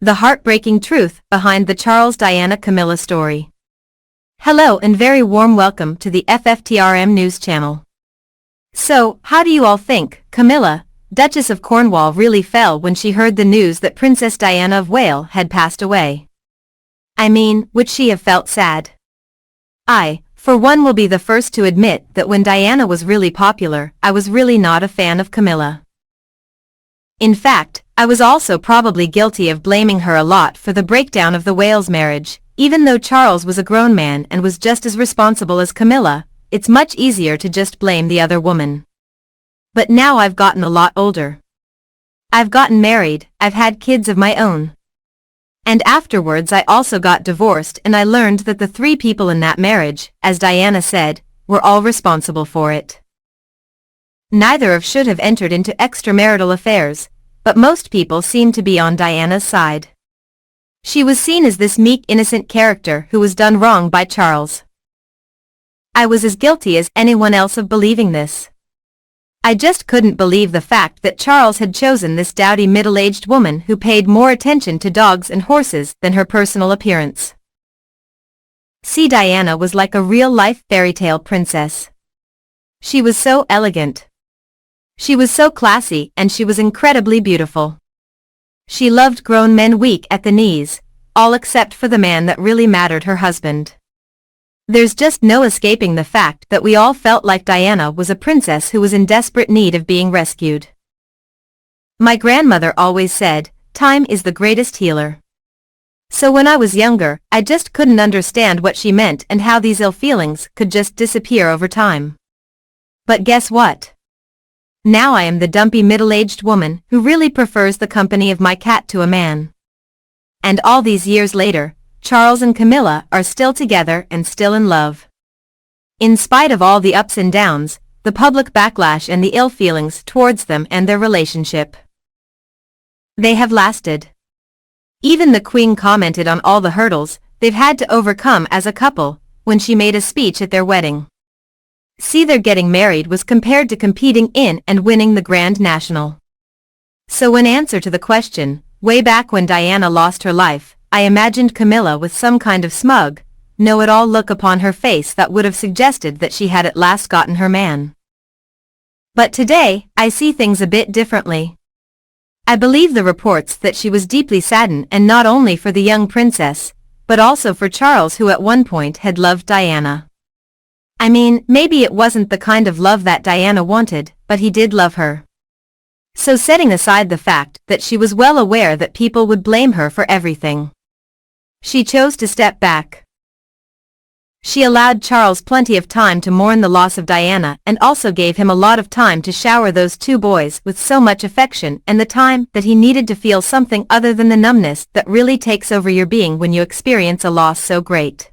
The heartbreaking truth behind the Charles Diana Camilla story. Hello and very warm welcome to the FFTRM News Channel. So, how do you all think Camilla, Duchess of Cornwall, really felt when she heard the news that Princess Diana of Wales had passed away? I mean, would she have felt sad? I, for one, will be the first to admit that when Diana was really popular, I was really not a fan of Camilla. In fact, I was also probably guilty of blaming her a lot for the breakdown of the Wales marriage. Even though Charles was a grown man and was just as responsible as Camilla, it's much easier to just blame the other woman. But now I've gotten a lot older. I've gotten married, I've had kids of my own. And afterwards I also got divorced, and I learned that the three people in that marriage, as Diana said, were all responsible for it. Neither of should have entered into extramarital affairs, but most people seem to be on Diana's side. She was seen as this meek, innocent character who was done wrong by Charles. I was as guilty as anyone else of believing this. I just couldn't believe the fact that Charles had chosen this dowdy middle-aged woman who paid more attention to dogs and horses than her personal appearance. See, Diana was like a real-life fairy-tale princess. She was so elegant. She was so classy, and she was incredibly beautiful. She loved grown men weak at the knees, all except for the man that really mattered, her husband. There's just no escaping the fact that we all felt like Diana was a princess who was in desperate need of being rescued. My grandmother always said, "Time is the greatest healer." So when I was younger, I just couldn't understand what she meant and how these ill feelings could just disappear over time. But guess what? Now I am the dumpy middle-aged woman who really prefers the company of my cat to a man. And all these years later, Charles and Camilla are still together and still in love. In spite of all the ups and downs, the public backlash and the ill feelings towards them and their relationship, they have lasted. Even the Queen commented on all the hurdles they've had to overcome as a couple when she made a speech at their wedding. See, their getting married was compared to competing in and winning the Grand National. So in answer to the question, way back when Diana lost her life, I imagined Camilla with some kind of smug, know-it-all look upon her face that would have suggested that she had at last gotten her man. But today, I see things a bit differently. I believe the reports that she was deeply saddened, and not only for the young princess, but also for Charles, who at one point had loved Diana. I mean, maybe it wasn't the kind of love that Diana wanted, but he did love her. So setting aside the fact that she was well aware that people would blame her for everything, she chose to step back. She allowed Charles plenty of time to mourn the loss of Diana, and also gave him a lot of time to shower those two boys with so much affection and the time that he needed to feel something other than the numbness that really takes over your being when you experience a loss so great.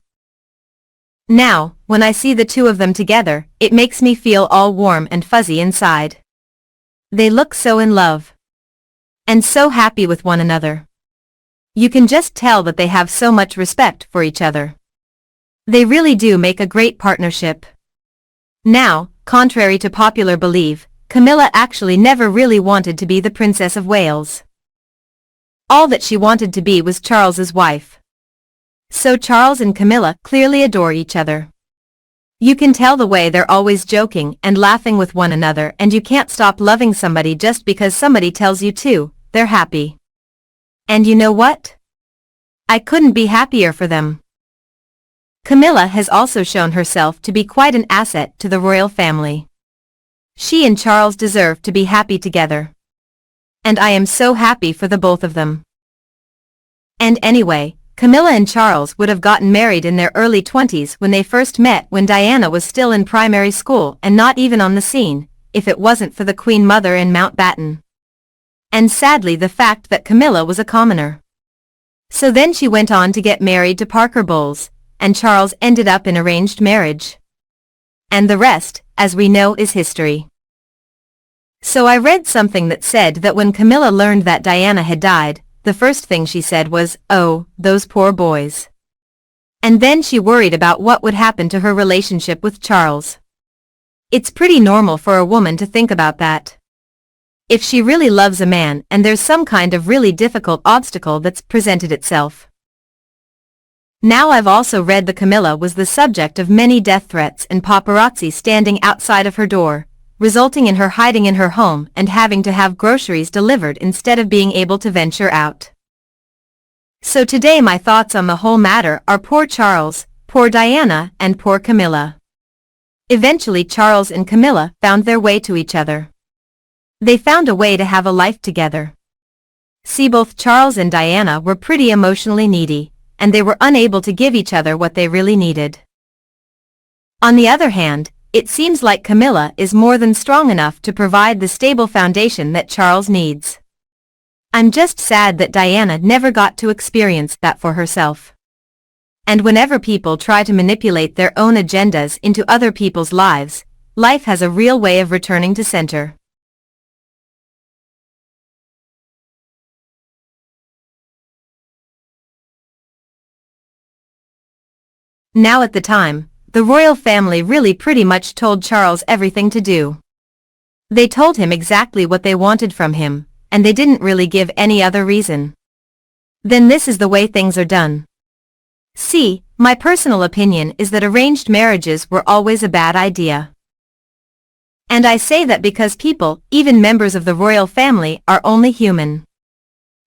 Now, when I see the two of them together, it makes me feel all warm and fuzzy inside. They look so in love. And so happy with one another. You can just tell that they have so much respect for each other. They really do make a great partnership. Now, contrary to popular belief, Camilla actually never really wanted to be the Princess of Wales. All that she wanted to be was Charles's wife. So Charles and Camilla clearly adore each other. You can tell the way they're always joking and laughing with one another, and you can't stop loving somebody just because somebody tells you to. They're happy. And you know what? I couldn't be happier for them. Camilla has also shown herself to be quite an asset to the royal family. She and Charles deserve to be happy together. And I am so happy for the both of them. And anyway, Camilla and Charles would have gotten married in their early 20s when they first met, when Diana was still in primary school and not even on the scene, if it wasn't for the Queen Mother in Mountbatten. And sadly the fact that Camilla was a commoner. So then she went on to get married to Parker Bowles, and Charles ended up in arranged marriage. And the rest, as we know, is history. So I read something that said that when Camilla learned that Diana had died, the first thing she said was, "Oh, those poor boys." And then she worried about what would happen to her relationship with Charles. It's pretty normal for a woman to think about that. if she really loves a man and there's some kind of really difficult obstacle that's presented itself. Now I've also read that Camilla was the subject of many death threats and paparazzi standing outside of her door, resulting in her hiding in her home and having to have groceries delivered instead of being able to venture out. So today my thoughts on the whole matter are poor Charles, poor Diana, and poor Camilla. Eventually Charles and Camilla found their way to each other. They found a way to have a life together. See, both Charles and Diana were pretty emotionally needy, and they were unable to give each other what they really needed. On the other hand, it seems like Camilla is more than strong enough to provide the stable foundation that Charles needs. I'm just sad that Diana never got to experience that for herself. And whenever people try to manipulate their own agendas into other people's lives, life has a real way of returning to center. Now at the time, the royal family really pretty much told Charles everything to do. They told him exactly what they wanted from him, and they didn't really give any other reason. Then this is the way things are done. See, my personal opinion is that arranged marriages were always a bad idea. And I say that because people, even members of the royal family, are only human.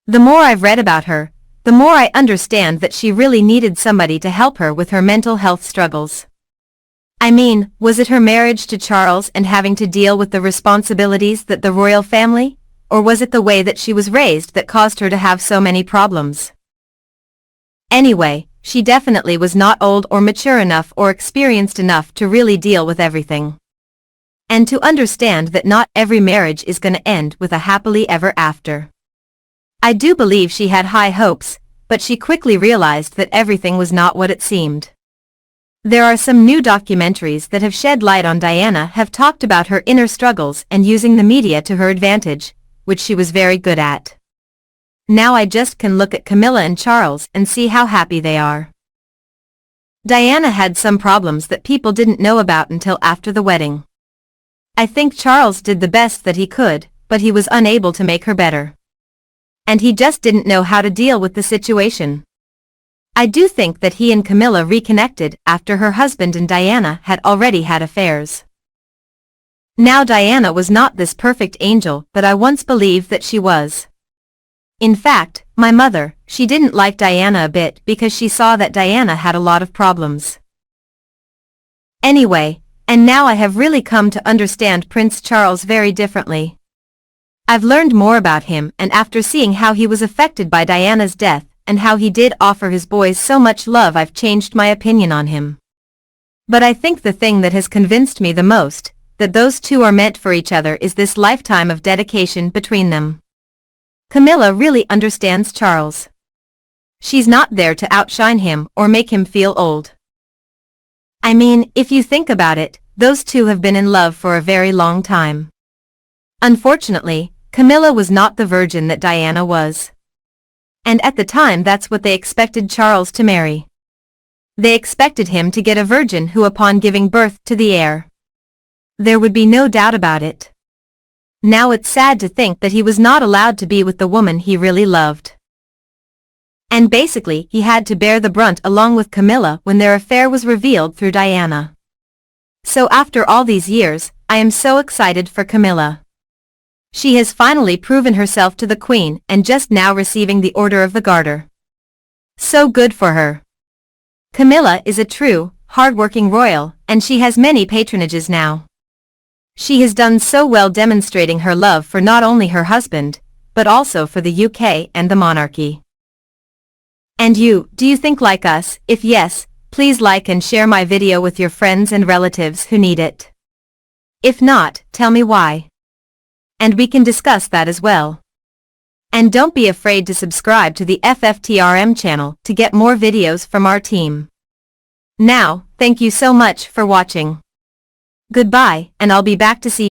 The more I've read about her, the more I understand that she really needed somebody to help her with her mental health struggles. I mean, was it her marriage to Charles and having to deal with the responsibilities that the royal family, or was it the way that she was raised that caused her to have so many problems? Anyway, she definitely was not old or mature enough or experienced enough to really deal with everything. And to understand that not every marriage is gonna end with a happily ever after. I do believe she had high hopes, but she quickly realized that everything was not what it seemed. There are some new documentaries that have shed light on Diana, have talked about her inner struggles and using the media to her advantage, which she was very good at. Now I just can look at Camilla and Charles and see how happy they are. Diana had some problems that people didn't know about until after the wedding. I think Charles did the best that he could, but he was unable to make her better. And he just didn't know how to deal with the situation. I do think that he and Camilla reconnected after her husband and Diana had already had affairs. Now Diana was not this perfect angel that I once believed that she was. In fact, my mother, she didn't like Diana a bit because she saw that Diana had a lot of problems. Anyway, and now I have really come to understand Prince Charles very differently. I've learned more about him, and after seeing how he was affected by Diana's death, and how he did offer his boys so much love, I've changed my opinion on him. But I think the thing that has convinced me the most, that those two are meant for each other, is this lifetime of dedication between them. Camilla really understands Charles. She's not there to outshine him or make him feel old. I mean, if you think about it, those two have been in love for a very long time. Unfortunately, Camilla was not the virgin that Diana was. And at the time that's what they expected Charles to marry. They expected him to get a virgin who, upon giving birth to the heir, there would be no doubt about it. Now it's sad to think that he was not allowed to be with the woman he really loved. And basically he had to bear the brunt along with Camilla when their affair was revealed through Diana. So after all these years, I am so excited for Camilla. She has finally proven herself to the Queen and just now receiving the Order of the Garter. So good for her. Camilla is a true, hard-working royal, and she has many patronages now. She has done so well demonstrating her love for not only her husband, but also for the UK and the monarchy. And you, do you think like us? If yes, please like and share my video with your friends and relatives who need it. If not, tell me why. And we can discuss that as well. And don't be afraid to subscribe to the FFTRM channel to get more videos from our team. Now, thank you so much for watching. Goodbye, and I'll be back to see